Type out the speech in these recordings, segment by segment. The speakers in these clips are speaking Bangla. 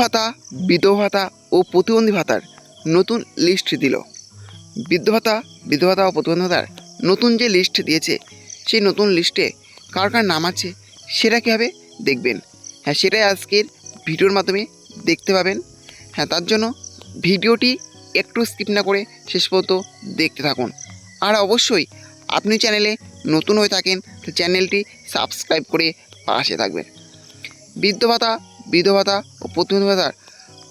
ভাতা, বিধবা ভাতা ও প্রতিবন্ধী ভাতার নতুন লিস্ট দিল। বিধবা ভাতা, ও প্রতিবন্ধী ভাতার নতুন যে লিস্ট দিয়েছে, সেই নতুন লিস্টে কার কার নাম আছে সেটা কীভাবে দেখবেন। হ্যাঁ, সেটাই আজকের ভিডিওর মাধ্যমে দেখতে পাবেন। হ্যাঁ, তার জন্য ভিডিওটি একটু স্কিপ না করে শেষ পর্যন্ত দেখতে থাকুন। আর অবশ্যই আপনি চ্যানেলে নতুন হয়ে থাকেন তো চ্যানেলটি সাবস্ক্রাইব করে পাশে থাকবেন। বিধবা ভাতা ও প্রতিবন্ধী ভাতার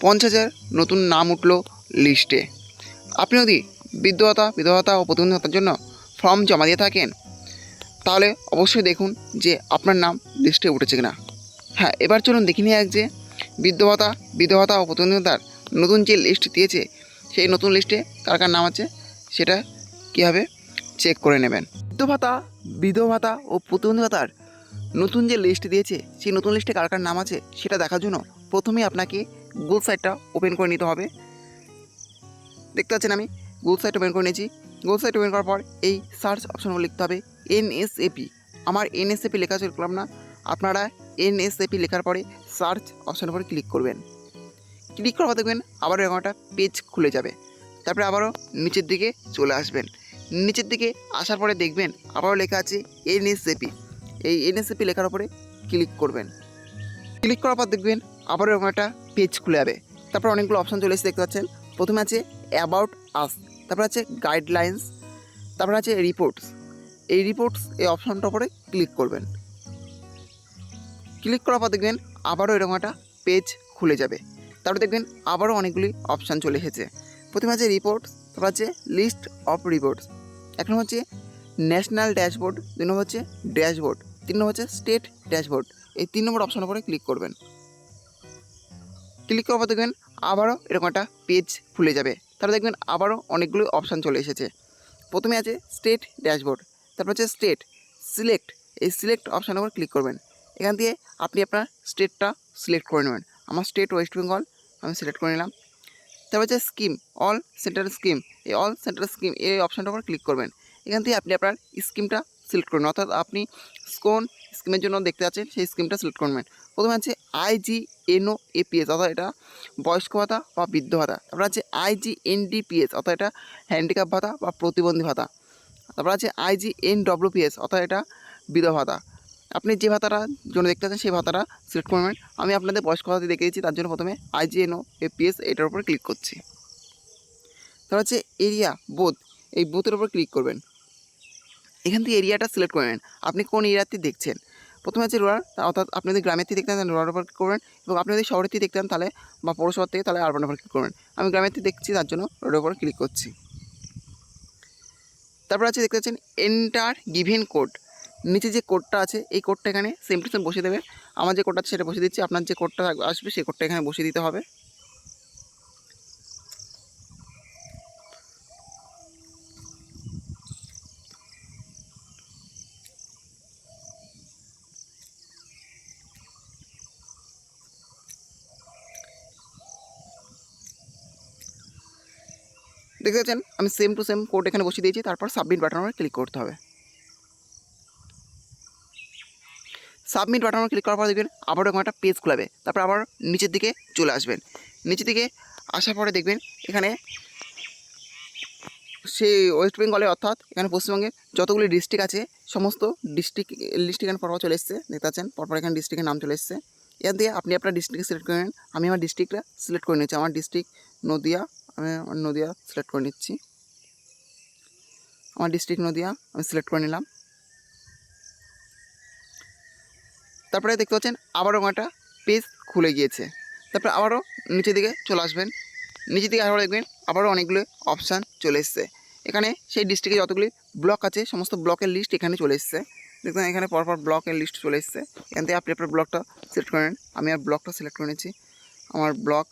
50,000 নতুন নাম উঠল লিস্টে। আপনি যদি বিধবা ভাতা ও প্রতিবন্ধী ভাতার জন্য ফর্ম জমা দিয়ে থাকেন, তাহলে অবশ্যই দেখুন যে আপনার নাম লিস্টে উঠেছে কিনা। হ্যাঁ, এবার চলুন দেখে নিয়ে যে বিধবা ভাতা ও প্রতিবন্ধী ভাতার নতুন যে লিস্ট দিয়েছে, সেই নতুন লিস্টে কার কার নাম আছে সেটা কীভাবে চেক করে নেবেন। বিধবা ভাতা ও প্রতিবন্ধী ভাতার নতুন যে লিস্ট দিয়েছে, সেই নতুন লিস্টে কার কার নাম আছে সেটা দেখার জন্য প্রথমেই আপনাকে গুগল সাইটটা ওপেন করে নিতে হবে। দেখতে পাচ্ছেন আমি গুগল সাইট ওপেন করে নিয়েছি। গুগল সাইট ওপেন করার পর এই সার্চ অপশনগুলো লিখতে হবে এনএসএপি। আমার এনএসএপি লেখা করলাম না, আপনারা এনএসএপি লেখার পরে সার্চ অপশনের উপরে ক্লিক করবেন। ক্লিক করার পর দেখবেন আবারও এরকম একটা পেজ খুলে যাবে। তারপরে আবারও নিচের দিকে চলে আসবেন। নিচের দিকে আসার পরে দেখবেন আবারও লেখা আছে এনএসএপি। এই এনএসএপি লেখার উপরে ক্লিক করবেন। ক্লিক করার পর দেখবেন আবারও এরকম একটা পেজ খুলে যাবে। তারপর অনেকগুলো অপশান চলে এসে দেখতে পাচ্ছেন। প্রথমে আছে অ্যাবাউট আস, তারপর আছে গাইডলাইন্স, তারপর আছে রিপোর্টস। এই রিপোর্টস এই অপশানটার উপরে ক্লিক করবেন। ক্লিক করার পর দেখবেন আবারও এরকম একটা পেজ খুলে যাবে। তারপর দেখবেন আবারও অনেকগুলি অপশান চলে এসেছে। প্রথমে আছে রিপোর্টস, তারপর আছে লিস্ট অফ রিপোর্টস, এক নম্বর হচ্ছে ন্যাশনাল ড্যাশবোর্ড, 2 নম্বর হচ্ছে ড্যাশবোর্ড, 3 নম্বর হচ্ছে স্টেট ড্যাশবোর্ড। এই 3 নম্বর অপশানের উপরে ক্লিক করবেন। ক্লিক করার পর দেখবেন আবারও এরকম একটা পেজ খুলে যাবে। তারপর দেখবেন আবারও অনেকগুলো অপশান চলে এসেছে। প্রথমে আছে স্টেট ড্যাশবোর্ড, তারপর হচ্ছে স্টেট সিলেক্ট। এই সিলেক্ট অপশানের উপর ক্লিক করবেন। এখান দিয়ে আপনি আপনার স্টেটটা সিলেক্ট করে নেবেন। আমার স্টেট ওয়েস্ট বেঙ্গল, আমি সিলেক্ট করে নিলাম। তারপর হচ্ছে স্কিম, অল সেন্ট্রাল স্কিম। এই অল সেন্ট্রাল স্কিম এই অপশানটার উপর ক্লিক করবেন। এখান থেকে আপনি আপনার স্কিমটা সিলেক্ট করবেন, অর্থাৎ আপনি কোন স্কিমের জন্য দেখতে পাচ্ছেন সেই স্কিমটা সিলেক্ট করবেন। প্রথমে আছে IGNOAPS, অর্থাৎ এটা বয়স্ক ভাতা বা বৃদ্ধ ভাতা। তারপর আছে IGNDPS, অর্থাৎ এটা হ্যান্ডিক্যাপ ভাতা বা প্রতিবন্ধী ভাতা। তারপর আছে IGNWPS, অর্থাৎ এটা বিধবা ভাতা। আপনি যে ভাতাটার জন্য দেখতে পাচ্ছেন সেই ভাতাটা সিলেক্ট করবেন। আমি আপনাদের বয়স্ক ভাতা দেখে দিচ্ছি, তার জন্য প্রথমে IGNOAPS এটার উপর ক্লিক করছি। তারপর হচ্ছে এরিয়া বোথ, এই বোথের উপর ক্লিক করবেন। এখান থেকে এরিয়াটা সিলেক্ট করবেন, আপনি কোন এরিয়াতে দেখছেন। প্রথমে আছে রুরাল, অর্থাৎ আপনি যদি গ্রামের থেকে দেখতেন তাহলে রুরাল উপর ক্লিক করবেন, এবং আপনি যদি শহরের থেকে দেখতেন তাহলে বা পৌরসভার থেকে তাহলে আরবান উপর ক্লিক করবেন। আমি গ্রামের থেকে দেখছি, তার জন্য রোডের উপর ক্লিক করছি। তারপর আছে দেখতে পাচ্ছেন এন্টার গিভেন কোড। নিচে যে কোডটা আছে এই কোডটা এখানে সেম টু সেম বসিয়ে দেবে। আমার যে কোডটা আছে সেটা বসিয়ে দিচ্ছি, আপনার যে কোডটা আসবে সেই কোডটা এখানে বসিয়ে দিতে হবে। দেখতে পাচ্ছেন আমি সেম টু সেম কোড এখানে বসিয়ে দিয়েছি। তারপর সাবমিট বাটনের উপর ক্লিক করতে হবে। সাবমিট বাটনের উপর ক্লিক করার পর দেখবেন আবারও এরকম একটা পেজ খোলাবে। তারপর আবার নিচের দিকে চলে আসবেন। নিচের দিকে আসার পরে দেখবেন এখানে সেই ওয়েস্ট বেঙ্গলে, অর্থাৎ এখানে পশ্চিমবঙ্গের যতগুলি ডিস্ট্রিক্ট আছে সমস্ত ডিস্ট্রিক্ট লিস্ট এখানে পরপর চলে এসেছে। দেখতে পাচ্ছেন পরপর এখানে ডিস্ট্রিক্টের নাম চলে এসেছে। এখান দিয়ে আপনি আপনার ডিস্ট্রিক্ট সিলেক্ট করে নেন। আমি আমার ডিস্ট্রিক্টটা সিলেক্ট করে নিচ্ছি। আমার ডিস্ট্রিক্ট নদিয়া, আমি নদিয়া সিলেক্ট করে নিচ্ছি। আমার ডিস্ট্রিক্ট নদিয়া আমি সিলেক্ট করে নিলাম। তারপরে দেখতে পাচ্ছেন আবারও একটা পেজ খুলে গিয়েছে। তারপরে আবারও নিচের দিকে চলে আসবেন। নিচের দিকে আবারও দেখবেন আবারও অনেকগুলো অপশান চলে এসছে। এখানে সেই ডিস্ট্রিক্টে যতগুলি ব্লক আছে সমস্ত ব্লকের লিস্ট এখানে চলে এসছে। দেখবেন এখানে পরপর ব্লকের লিস্ট চলে এসছে। এখান থেকে আপনি আপনার ব্লকটা সিলেক্ট করে নেন। আমি আর ব্লকটা সিলেক্ট করে নিচ্ছি। আমার ব্লক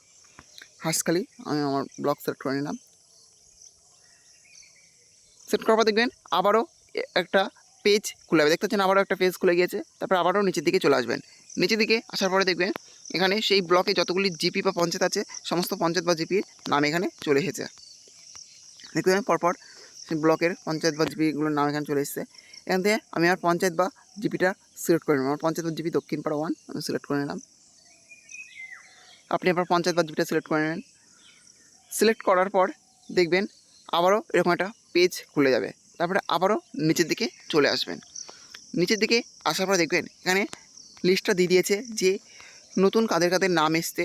হাঁসখালি, আমি আমার ব্লক সিলেক্ট করে নিলাম। সিলেক্ট করার পর দেখবেন আবারও একটা পেজ খুলে যাবে। দেখতে পাচ্ছেন আবারও একটা পেজ খুলে গিয়েছে। তারপর আবারও নিচের দিকে চলে আসবেন। নিচের দিকে আসার পরে দেখবেন এখানে সেই ব্লকে যতগুলি জিপি বা পঞ্চায়েত আছে সমস্ত পঞ্চায়েত বা জিপির নাম এখানে চলে এসেছে। দেখতে পাবেন পরপর সেই ব্লকের পঞ্চায়েত বা জিপিগুলোর নাম এখানে চলে এসেছে। এখান থেকে আমি আমার পঞ্চায়েত বা জিপিটা সিলেক্ট করে নিলাম। আমার পঞ্চায়েত বা জিপি দক্ষিণপাড়া 1 আমি সিলেক্ট করে নিলাম। আপনি আবার পঞ্চায়েত বা জিপিটা সিলেক্ট করে নেবেন। সিলেক্ট করার পর দেখবেন আবারও এরকম একটা পেজ খুলে যাবে। তারপরে আবারও নিচের দিকে চলে আসবেন। নিচের দিকে আসার পর দেখবেন এখানে লিস্টটা দিয়ে দিয়েছে যে নতুন কাদের কাদের নাম এসছে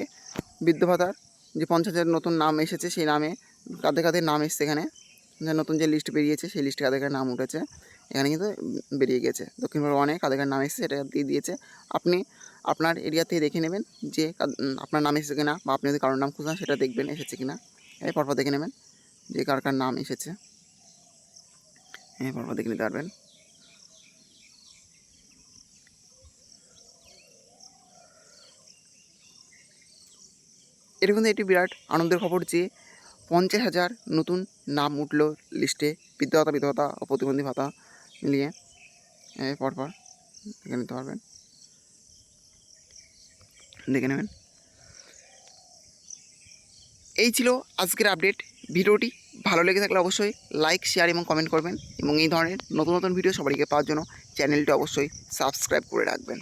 বৃদ্ধ ভাতার, যে পঞ্চায়েতের নতুন নাম এসেছে সেই নামে কাদের কাদের নাম এসছে। এখানে নতুন যে লিস্ট বেরিয়েছে সেই লিস্টে কাদের কাদের নাম উঠেছে এখানে কিন্তু বেরিয়ে গেছে। দক্ষিণবঙ্গ 1-এ কাদের কাদের নাম এসেছে এটা দিয়ে দিয়েছে। আপনি আপনার এরিয়া থেকে দেখে নেবেন যে আপনার নাম এসেছে কিনা, বা আপনি যদি কারোর নাম খুঁজেন সেটা দেখবেন এসেছে কিনা। পরপর দেখে নেবেন যে কার কার নাম এসেছে। পরপর দেখে নিতে পারবেন। এটা কিন্তু একটি বিরাট আনন্দের খবর যে 50,000 নতুন নাম উঠল লিস্টে বৃদ্ধ ভাতা, বিধবা ভাতা ও প্রতিবন্ধী ভাতা মিলিয়ে। পরপর দেখে নিতে পারবেন, দেখে নেবেন। এই ছিল আজকের আপডেট। ভিডিওটি ভালো লেগে থাকলে অবশ্যই লাইক, শেয়ার এবং কমেন্ট করবেন, এবং এই ধরনের নতুন নতুন ভিডিও সবাইকে পাওয়ার জন্য চ্যানেলটি অবশ্যই সাবস্ক্রাইব করে রাখবেন।